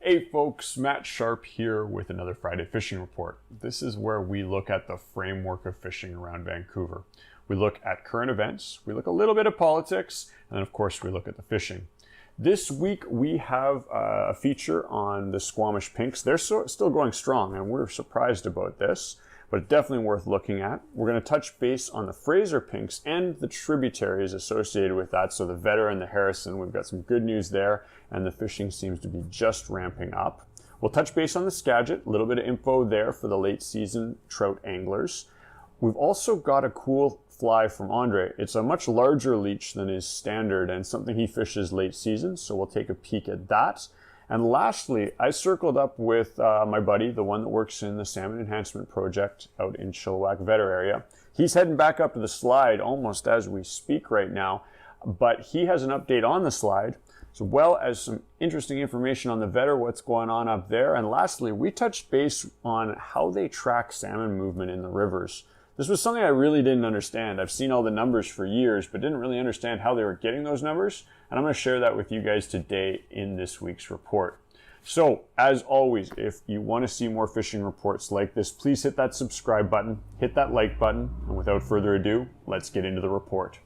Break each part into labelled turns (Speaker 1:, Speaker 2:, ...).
Speaker 1: Hey folks, Matt Sharp here with another Friday Fishing Report. This is where we look at the framework of fishing around Vancouver. We look at current events, we look a little bit at politics, and then of course we look at the fishing. This week we have a feature on the Squamish pinks. They're still going strong and we're surprised about this, but definitely worth looking at. We're going to touch base on the Fraser pinks and the tributaries associated with that. So the Vedder and the Harrison, we've got some good news there, and the fishing seems to be just ramping up. We'll touch base on the Skagit, a little bit of info there for the late season trout anglers. We've also got a cool fly from Andre. It's a much larger leech than is standard and something he fishes late season, so we'll take a peek at that. And lastly, I circled up with my buddy, the one that works in the Salmon Enhancement Project out in Chilliwack Vedder area. He's heading back up to the slide almost as we speak right now, but he has an update on the slide, as well as some interesting information on the Vedder, what's going on up there. And lastly, we touched base on how they track salmon movement in the rivers. This was something I really didn't understand. I've seen all the numbers for years, but didn't really understand how they were getting those numbers. And I'm going to share that with you guys today in this week's report. So, as always, if you want to see more fishing reports like this, please hit that subscribe button, hit that like button, and without further ado, let's get into the report.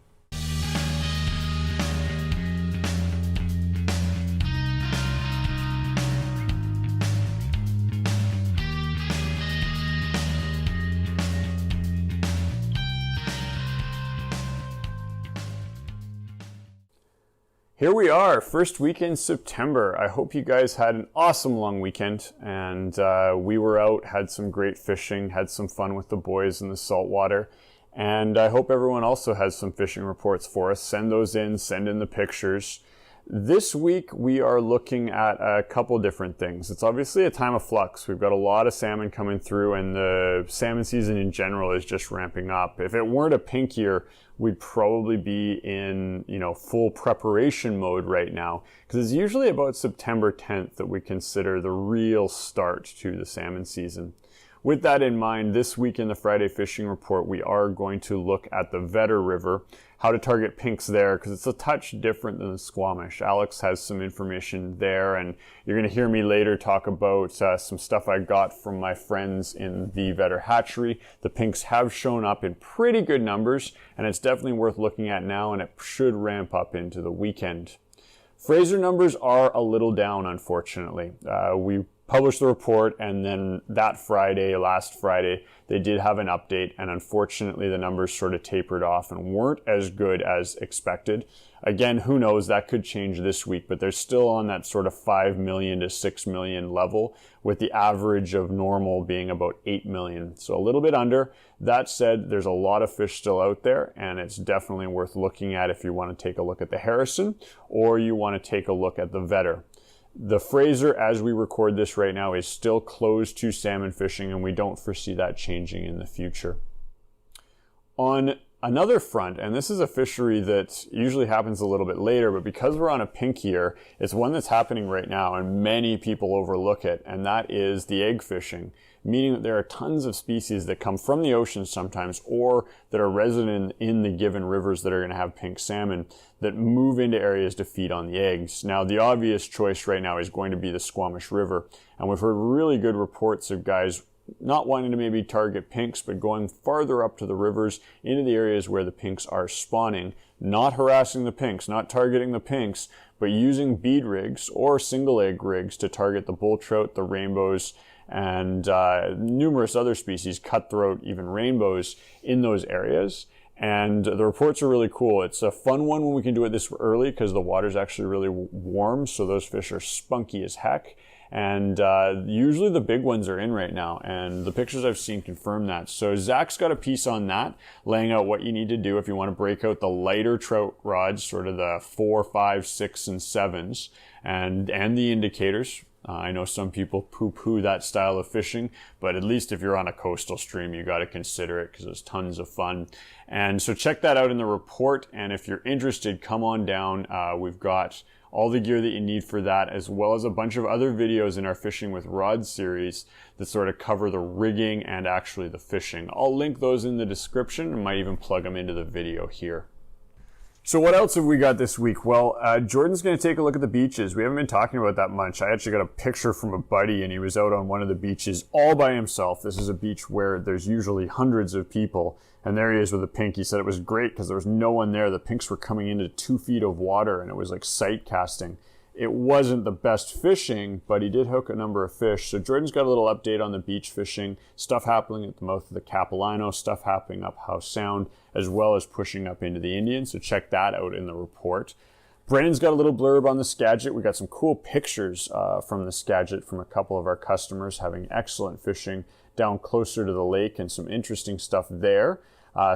Speaker 1: Here we are, first week in September. I hope you guys had an awesome long weekend, and we were out, had some great fishing, had some fun with the boys in the saltwater, and I hope everyone also has some fishing reports for us. Send those in, send in the pictures. This week we are looking at a couple different things. It's obviously a time of flux. We've got a lot of salmon coming through, and the salmon season in general is just ramping up. If it weren't a pink year, we'd probably be in, full preparation mode right now, because it's usually about September 10th that we consider the real start to the salmon season. With that in mind, this week in the Friday Fishing Report, we are going to look at the Vedder River, how to target pinks there, because it's a touch different than the Squamish. Alex has some information there, and you're going to hear me later talk about some stuff I got from my friends in the Vedder Hatchery. The pinks have shown up in pretty good numbers, and it's definitely worth looking at now, and it should ramp up into the weekend. Fraser numbers are a little down, unfortunately. We published the report, and then that Friday, last Friday, they did have an update, and unfortunately the numbers sort of tapered off and weren't as good as expected. Again, who knows, that could change this week, but they're still on that sort of 5 million to 6 million level, with the average of normal being about 8 million, so a little bit under. That said, there's a lot of fish still out there, and it's definitely worth looking at if you want to take a look at the Harrison, or you want to take a look at the Vedder. The Fraser, as we record this right now, is still closed to salmon fishing, and we don't foresee that changing in the future. On another front, and this is a fishery that usually happens a little bit later, but because we're on a pink year, it's one that's happening right now, and many people overlook it, and that is the egg fishing, meaning that there are tons of species that come from the ocean sometimes, or that are resident in the given rivers that are going to have pink salmon, that move into areas to feed on the eggs. Now, the obvious choice right now is going to be the Squamish River, and we've heard really good reports of guys not wanting to maybe target pinks, but going farther up to the rivers into the areas where the pinks are spawning, not harassing the pinks, not targeting the pinks, but using bead rigs or single egg rigs to target the bull-trout, the rainbows, and numerous other species, cutthroat, even rainbows, in those areas. And the reports are really cool. It's a fun one when we can do it this early, because the water's actually really warm, so those fish are spunky as heck. And usually the big ones are in right now, and the pictures I've seen confirm that. So Zach's got a piece on that, laying out what you need to do if you want to break out the lighter trout rods, sort of the 4, 5, 6, and 7s, and the indicators. I know some people poo-poo that style of fishing, but at least if you're on a coastal stream, you got to consider it, because it's tons of fun. And so check that out in the report, and if you're interested, come on down. We've got all the gear that you need for that, as well as a bunch of other videos in our Fishing with Rods series that sort of cover the rigging and actually the fishing. I'll link those in the description and might even plug them into the video here. So what else have we got this week? Well, Jordan's going to take a look at the beaches. We haven't been talking about that much. I actually got a picture from a buddy, and he was out on one of the beaches all by himself. This is a beach where there's usually hundreds of people, and there he is with a pink. He said it was great because there was no one there. The pinks were coming into 2 feet of water, and it was like sight casting. It wasn't the best fishing, but he did hook a number of fish. So Jordan's got a little update on the beach fishing, stuff happening at the mouth of the Capilano, stuff happening up Howe Sound, as well as pushing up into the Indian. So check that out in the report. Brennan's got a little blurb on the Skagit. We got some cool pictures from the Skagit from a couple of our customers having excellent fishing down closer to the lake and some interesting stuff there.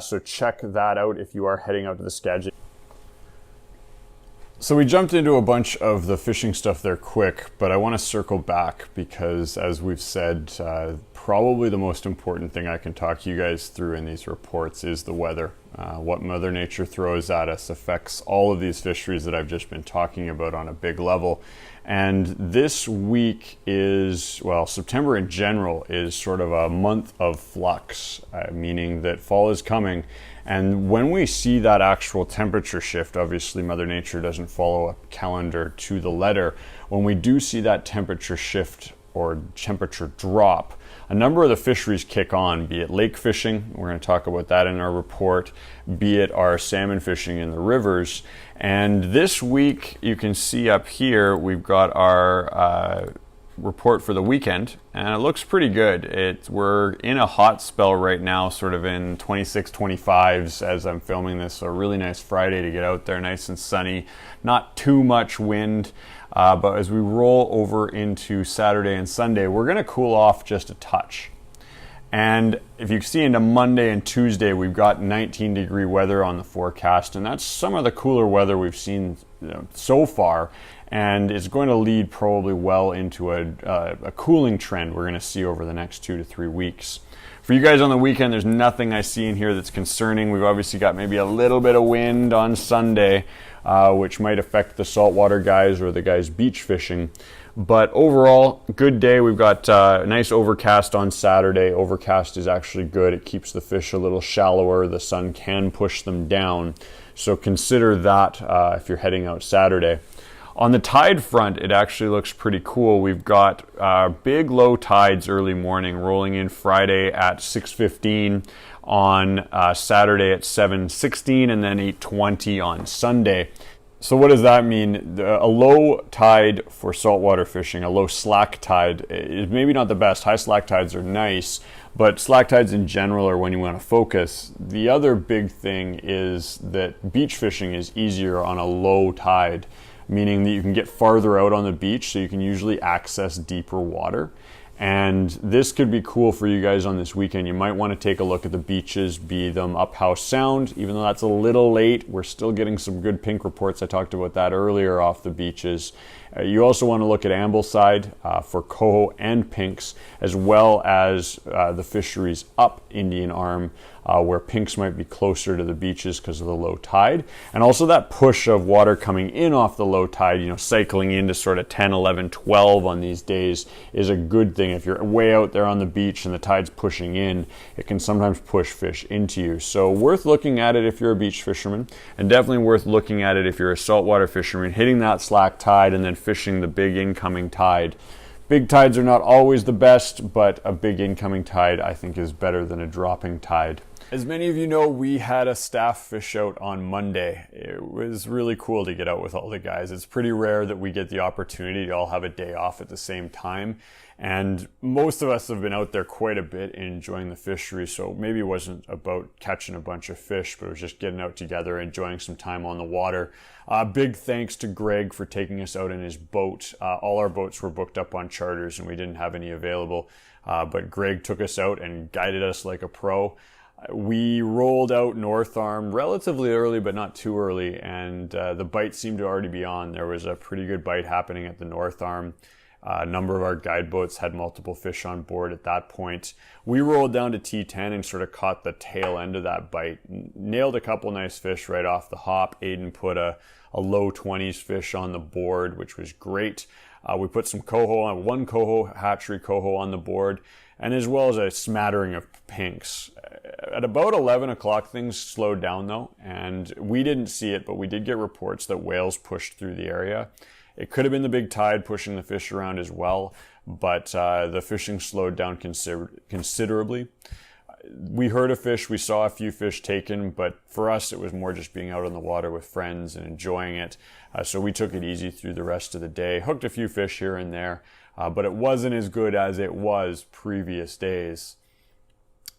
Speaker 1: So check that out if you are heading out to the Skagit. So we jumped into a bunch of the fishing stuff there quick, but I want to circle back because, as we've said, probably the most important thing I can talk you guys through in these reports is the weather. What Mother Nature throws at us affects all of these fisheries that I've just been talking about on a big level. And this week is, well, September in general is sort of a month of flux, meaning that fall is coming. And when we see that actual temperature shift, obviously Mother Nature doesn't follow a calendar to the letter. When we do see that temperature shift or temperature drop, a number of the fisheries kick on, be it lake fishing, we're going to talk about that in our report, be it our salmon fishing in the rivers. And this week, you can see up here, we've got our report for the weekend, and it looks pretty good. We're in a hot spell right now, sort of in 26, 25s as I'm filming this, so a really nice Friday to get out there, nice and sunny, not too much wind, but as we roll over into Saturday and Sunday, we're going to cool off just a touch. And if you see into Monday and Tuesday, we've got 19-degree weather on the forecast, and that's some of the cooler weather we've seen so far. And it's going to lead probably well into a cooling trend we're going to see over the next 2 to 3 weeks. For you guys on the weekend, there's nothing I see in here that's concerning. We've obviously got maybe a little bit of wind on Sunday, which might affect the saltwater guys or the guys beach fishing. But overall, good day. We've got a nice overcast on Saturday. Overcast is actually good. It keeps the fish a little shallower. The sun can push them down. So consider that if you're heading out Saturday. On the tide front, it actually looks pretty cool. We've got big low tides early morning rolling in Friday at 6:15, on Saturday at 7:16, and then 8:20 on Sunday. So what does that mean? A low tide for saltwater fishing, a low slack tide, is maybe not the best. High slack tides are nice, but slack tides in general are when you want to focus. The other big thing is that beach fishing is easier on a low tide, meaning that you can get farther out on the beach, so you can usually access deeper water. And this could be cool for you guys on this weekend. You might want to take a look at the beaches, be them up Howe Sound, even though that's a little late. We're still getting some good pink reports. I talked about that earlier off the beaches. You also want to look at Ambleside for coho and pinks, as well as the fisheries up Indian Arm, where pinks might be closer to the beaches because of the low tide. And also that push of water coming in off the low tide, cycling into sort of 10, 11, 12 on these days is a good thing. If you're way out there on the beach and the tide's pushing in, it can sometimes push fish into you. So worth looking at it if you're a beach fisherman, and definitely worth looking at it if you're a saltwater fisherman, hitting that slack tide and then fishing the big incoming tide. Big tides are not always the best, but a big incoming tide I think is better than a dropping tide. As many of you know, we had a staff fish out on Monday. It was really cool to get out with all the guys. It's pretty rare that we get the opportunity to all have a day off at the same time. And most of us have been out there quite a bit enjoying the fishery, so maybe it wasn't about catching a bunch of fish, but it was just getting out together, enjoying some time on the water. Big thanks to Greg for taking us out in his boat. All our boats were booked up on charters and we didn't have any available, but Greg took us out and guided us like a pro. We rolled out North Arm relatively early, but not too early, and the bite seemed to already be on. There was a pretty good bite happening at the North Arm. A number of our guide boats had multiple fish on board at that point. We rolled down to T10 and sort of caught the tail end of that bite. Nailed a couple nice fish right off the hop. Aiden put a low 20s fish on the board, which was great. We put some coho on, one coho, hatchery coho on the board, and as well as a smattering of pinks. At about 11 o'clock, things slowed down though, and we didn't see it, but we did get reports that whales pushed through the area. It could have been the big tide pushing the fish around as well, but the fishing slowed down considerably. We heard a fish, we saw a few fish taken, but for us it was more just being out on the water with friends and enjoying it. So we took it easy through the rest of the day, hooked a few fish here and there, but it wasn't as good as it was previous days.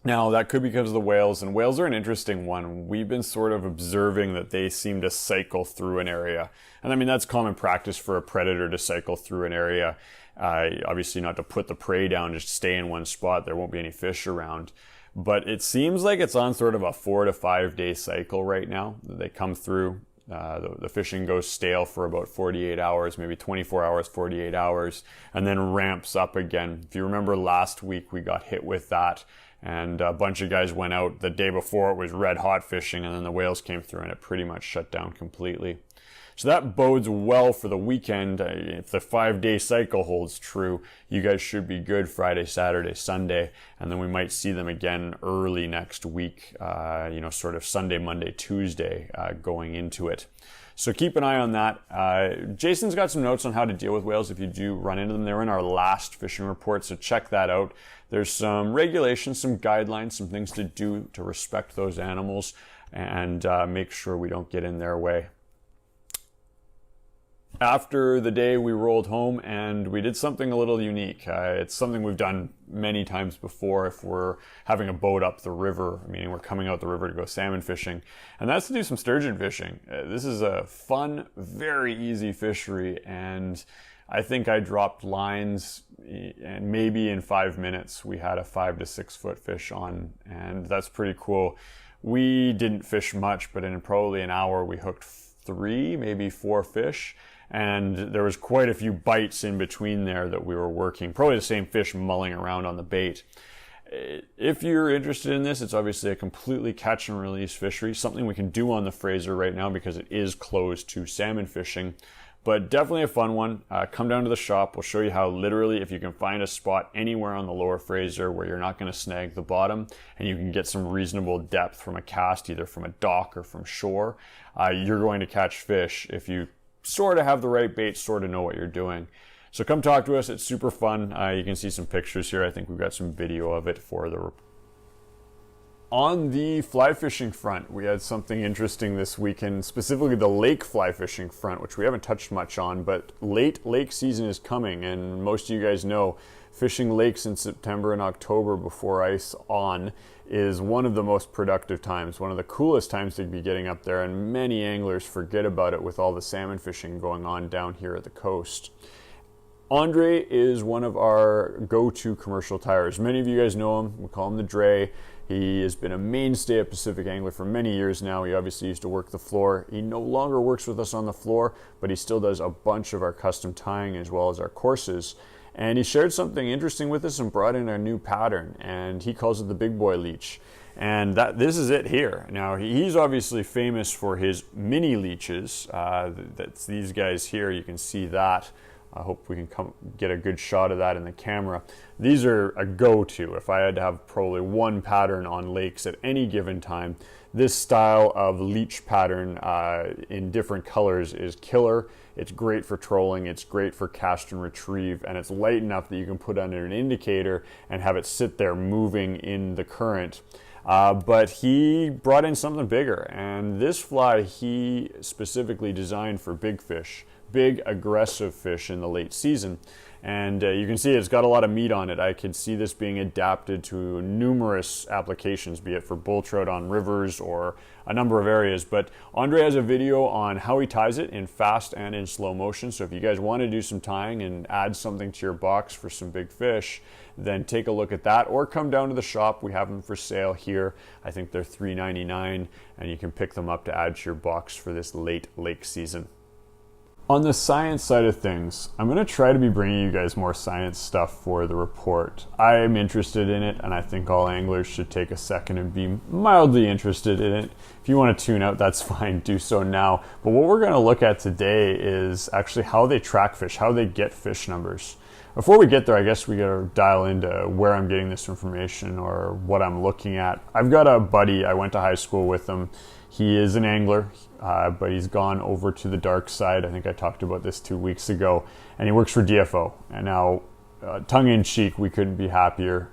Speaker 1: Now, that could be because of the whales, and whales are an interesting one. We've been sort of observing that they seem to cycle through an area. And I mean, that's common practice for a predator to cycle through an area. Obviously not to put the prey down, just stay in one spot. There won't be any fish around. But it seems like it's on sort of a 4 to 5 day cycle right now. They come through, the fishing goes stale for about 48 hours, maybe 24 hours, 48 hours, and then ramps up again. If you remember last week, we got hit with that. And a bunch of guys went out the day before, it was red hot fishing, and then the whales came through and it pretty much shut down completely. So that bodes well for the weekend. If the 5 day cycle holds true, you guys should be good Friday, Saturday, Sunday, and then we might see them again early next week, sort of Sunday, Monday, Tuesday going into it. So keep an eye on that. Jason's got some notes on how to deal with whales if you do run into them. They're in our last fishing report, so check that out. There's some regulations, some guidelines, some things to do to respect those animals and make sure we don't get in their way. After the day, we rolled home and we did something a little unique. It's something we've done many times before if we're having a boat up the river, meaning we're coming out the river to go salmon fishing, and that's to do some sturgeon fishing. This is a fun, very easy fishery, and I think I dropped lines and maybe in 5 minutes we had a 5 to 6 foot fish on, and that's pretty cool. We didn't fish much, but in probably an hour we hooked 3, maybe 4 fish. And there was quite a few bites in between there that we were working. Probably the same fish mulling around on the bait. If you're interested in this, it's obviously a completely catch and release fishery. Something we can do on the Fraser right now because it is closed to salmon fishing. But definitely a fun one. Come down to the shop. We'll show you how literally if you can find a spot anywhere on the lower Fraser where you're not going to snag the bottom and you can get some reasonable depth from a cast, either from a dock or from shore, you're going to catch fish if you sort of have the right bait, sort of know what you're doing. So come talk to us. It's super fun. You can see some pictures here. I think we've got some video of it for the report. On the fly fishing front, we had something interesting this weekend, specifically the lake fly fishing front, which we haven't touched much on, but late lake season is coming, and most of you guys know fishing lakes in September and October before ice on is one of the most productive times, one of the coolest times to be getting up there, and many anglers forget about it with all the salmon fishing going on down here at the coast. Andre is one of our go-to commercial tires. Many of you guys know him. We call him the Dre. He has been a mainstay at Pacific Angler for many years now. He obviously used to work the floor. He no longer works with us on the floor, but he still does a bunch of our custom tying as well as our courses. And he shared something interesting with us and brought in a new pattern, and he calls it the Big Boy Leech. And this is it here. Now, he's obviously famous for his mini leeches. That's these guys here. You can see that. I hope we can get a good shot of that in the camera. These are a go-to. If I had to have probably one pattern on lakes at any given time, this style of leech pattern in different colors is killer. It's great for trolling, it's great for cast and retrieve, and it's light enough that you can put under an indicator and have it sit there moving in the current. But he brought in something bigger, and this fly he specifically designed for big fish. Big aggressive fish in the late season, and you can see it's got a lot of meat on it. I could see this being adapted to numerous applications, be it for bull-trout on rivers or a number of areas. But Andre has a video on how he ties it in fast and in slow motion, so if you guys want to do some tying and add something to your box for some big fish, then take a look at that, or come down to the shop. We have them for sale here. I think they're $3.99, and you can pick them up to add to your box for this late lake season. On the science side of things, I'm going to try to be bringing you guys more science stuff for the report. I am interested in it, and I think all anglers should take a second and be mildly interested in it. If you want to tune out, that's fine, do so now. But what we're going to look at today is actually how they track fish, how they get fish numbers. Before we get there, I guess we got to dial into where I'm getting this information or what I'm looking at. I've got a buddy, I went to high school with him. He is an angler, but he's gone over to the dark side. I think I talked about this 2 weeks ago, and he works for DFO. And now, tongue-in-cheek, we couldn't be happier.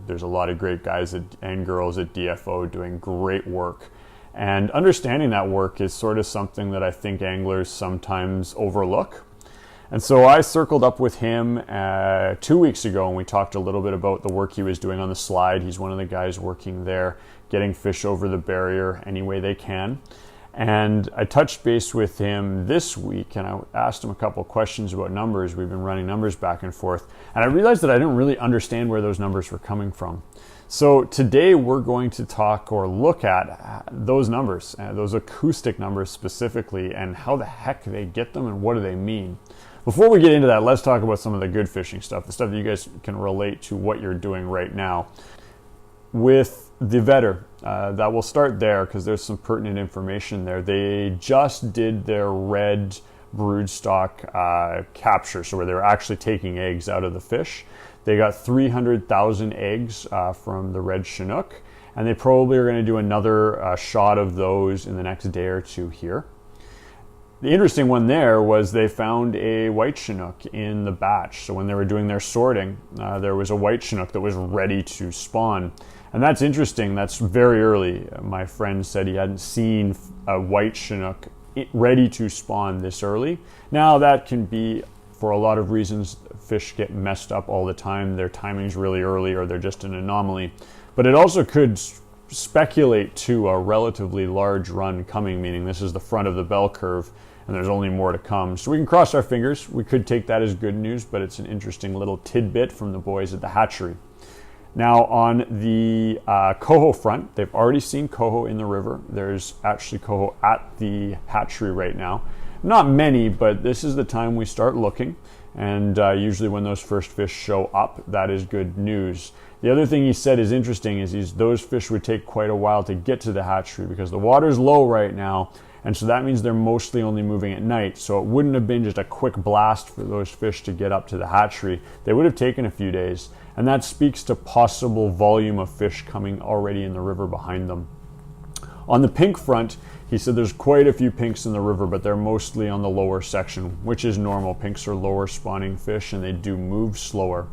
Speaker 1: There's a lot of great guys and girls at DFO doing great work. And understanding that work is sort of something that I think anglers sometimes overlook. And so I circled up with him 2 weeks ago, and we talked a little bit about the work he was doing on the slide. He's one of the guys working there, getting fish over the barrier any way they can. And I touched base with him this week, and I asked him a couple questions about numbers. We've been running numbers back and forth, and I realized that I didn't really understand where those numbers were coming from. So today we're going to talk or look at those numbers, those acoustic numbers specifically, and how the heck they get them and what do they mean. Before we get into that, let's talk about some of the good fishing stuff, the stuff that you guys can relate to what you're doing right now. With the Vedder, that will start there because there's some pertinent information there. They just did their red broodstock capture, so where they're actually taking eggs out of the fish. They got 300,000 eggs from the red Chinook, and they probably are going to do another shot of those in the next day or two here. The interesting one there was they found a white Chinook in the batch. So when they were doing their sorting, there was a white Chinook that was ready to spawn. And that's interesting. That's very early. My friend said he hadn't seen a white Chinook ready to spawn this early. Now that can be for a lot of reasons. Fish get messed up all the time. Their timing's really early or they're just an anomaly. But it also could speculate to a relatively large run coming, meaning this is the front of the bell curve and there's only more to come. So we can cross our fingers. We could take that as good news, but it's an interesting little tidbit from the boys at the hatchery. Now on the coho front, they've already seen coho in the river. There's actually coho at the hatchery right now. Not many, but this is the time we start looking. And usually when those first fish show up, that is good news. The other thing he said is interesting is those fish would take quite a while to get to the hatchery because the water's low right now. And so that means they're mostly only moving at night. So it wouldn't have been just a quick blast for those fish to get up to the hatchery. They would have taken a few days. And that speaks to possible volume of fish coming already in the river behind them. On the pink front, he said there's quite a few pinks in the river, but they're mostly on the lower section, which is normal. Pinks are lower spawning fish and they do move slower.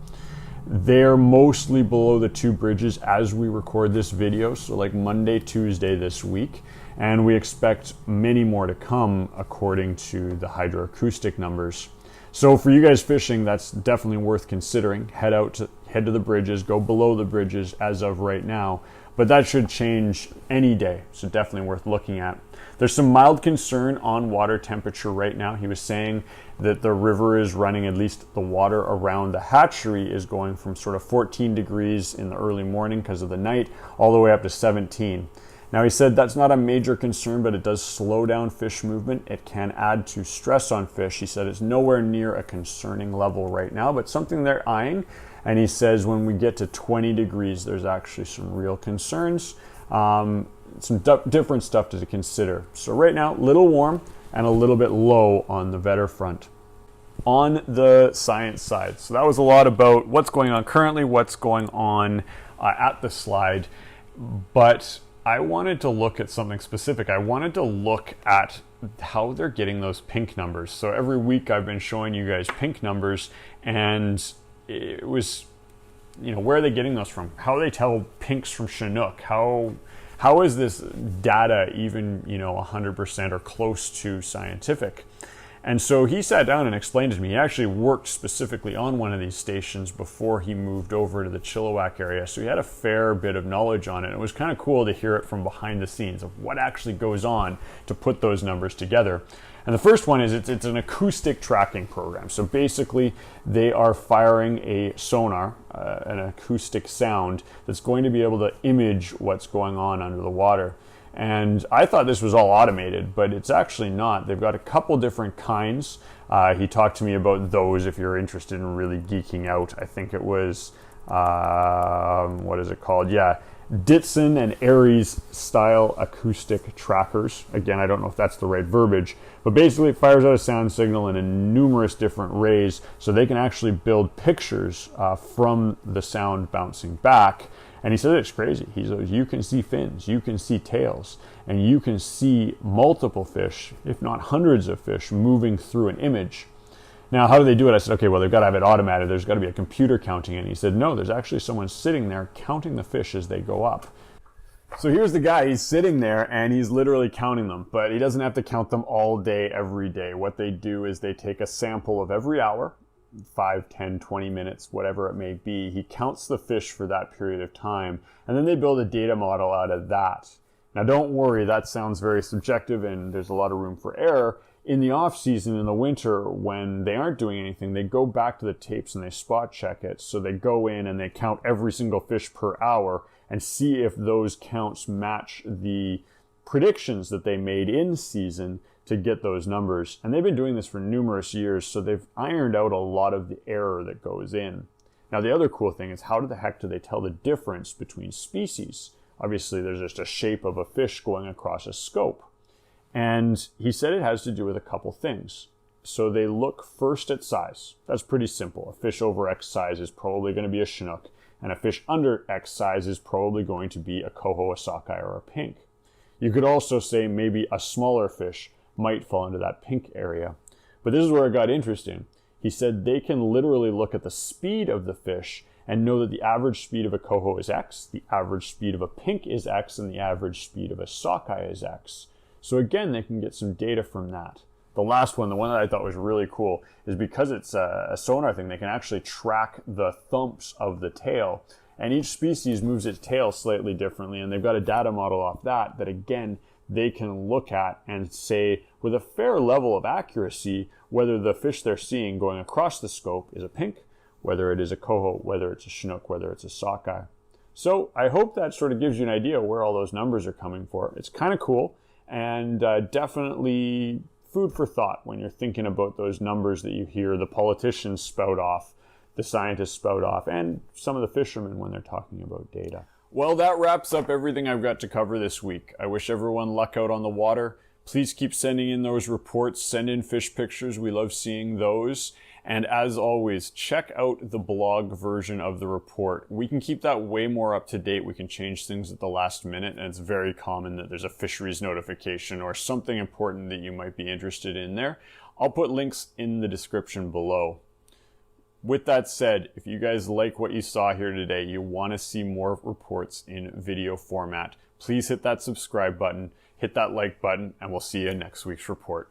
Speaker 1: They're mostly below the two bridges as we record this video, so like Monday, Tuesday this week. And we expect many more to come according to the hydroacoustic numbers. So for you guys fishing, that's definitely worth considering. Head to the bridges, go below the bridges as of right now. But that should change any day, so definitely worth looking at. There's some mild concern on water temperature right now. He was saying that the river is running, at least the water around the hatchery is going from sort of 14 degrees in the early morning because of the night, all the way up to 17. Now he said that's not a major concern, but it does slow down fish movement. It can add to stress on fish. He said it's nowhere near a concerning level right now, but something they're eyeing. And he says when we get to 20 degrees, there's actually some real concerns, some different stuff to consider. So right now, a little warm and a little bit low on the Vedder front. On the science side, so that was a lot about what's going on currently, what's going on at the slide, but I wanted to look at something specific. I wanted to look at how they're getting those pink numbers. So every week I've been showing you guys pink numbers, and it was, where are they getting those from? How do they tell pinks from Chinook? How is this data even, 100% or close to scientific? And so he sat down and explained to me. He actually worked specifically on one of these stations before he moved over to the Chilliwack area. So he had a fair bit of knowledge on it. It was kind of cool to hear it from behind the scenes of what actually goes on to put those numbers together. And the first one is it's an acoustic tracking program. So basically they are firing a sonar, an acoustic sound that's going to be able to image what's going on under the water. And I thought this was all automated, but it's actually not. They've got a couple different kinds. He talked to me about those if you're interested in really geeking out. I think it was, what is it called? Yeah, Ditson and Aries style acoustic trackers. Again, I don't know if that's the right verbiage, but basically it fires out a sound signal in numerous different rays, so they can actually build pictures from the sound bouncing back. And he said it's crazy. He says you can see fins, you can see tails, and you can see multiple fish, if not hundreds of fish, moving through an image. Now, how do they do it? I said, okay, well, they've got to have it automated. There's got to be a computer counting it. And he said, no, there's actually someone sitting there counting the fish as they go up. So here's the guy. He's sitting there and he's literally counting them, but he doesn't have to count them all day, every day. What they do is they take a sample of every hour, 5, 10, 20 minutes, whatever it may be. He counts the fish for that period of time, and then they build a data model out of that. Now, don't worry, that sounds very subjective and there's a lot of room for error. In the off season, in the winter, when they aren't doing anything, they go back to the tapes and they spot check it. So they go in and they count every single fish per hour and see if those counts match the predictions that they made in season to get those numbers. And they've been doing this for numerous years, so they've ironed out a lot of the error that goes in. Now, the other cool thing is, how the heck do they tell the difference between species? Obviously, there's just a shape of a fish going across a scope. And he said it has to do with a couple things. So they look first at size. That's pretty simple. A fish over X size is probably going to be a Chinook, and a fish under X size is probably going to be a coho, a sockeye, or a pink. You could also say maybe a smaller fish might fall into that pink area. But this is where it got interesting. He said they can literally look at the speed of the fish and know that the average speed of a coho is X, the average speed of a pink is X, and the average speed of a sockeye is X. So again, they can get some data from that. The last one, the one that I thought was really cool, is because it's a sonar thing, they can actually track the thumps of the tail. And each species moves its tail slightly differently, and they've got a data model off that again, they can look at and say with a fair level of accuracy whether the fish they're seeing going across the scope is a pink, whether it is a coho, whether it's a Chinook, whether it's a sockeye. So I hope that sort of gives you an idea where all those numbers are coming from. It's kind of cool. And definitely food for thought when you're thinking about those numbers that you hear the politicians spout off, the scientists spout off, and some of the fishermen when they're talking about data. Well, that wraps up everything I've got to cover this week. I wish everyone luck out on the water. Please keep sending in those reports. Send in fish pictures. We love seeing those. And as always, check out the blog version of the report. We can keep that way more up to date. We can change things at the last minute, and it's very common that there's a fisheries notification or something important that you might be interested in there. I'll put links in the description below. With that said, if you guys like what you saw here today, you want to see more reports in video format, please hit that subscribe button, hit that like button, and we'll see you in next week's report.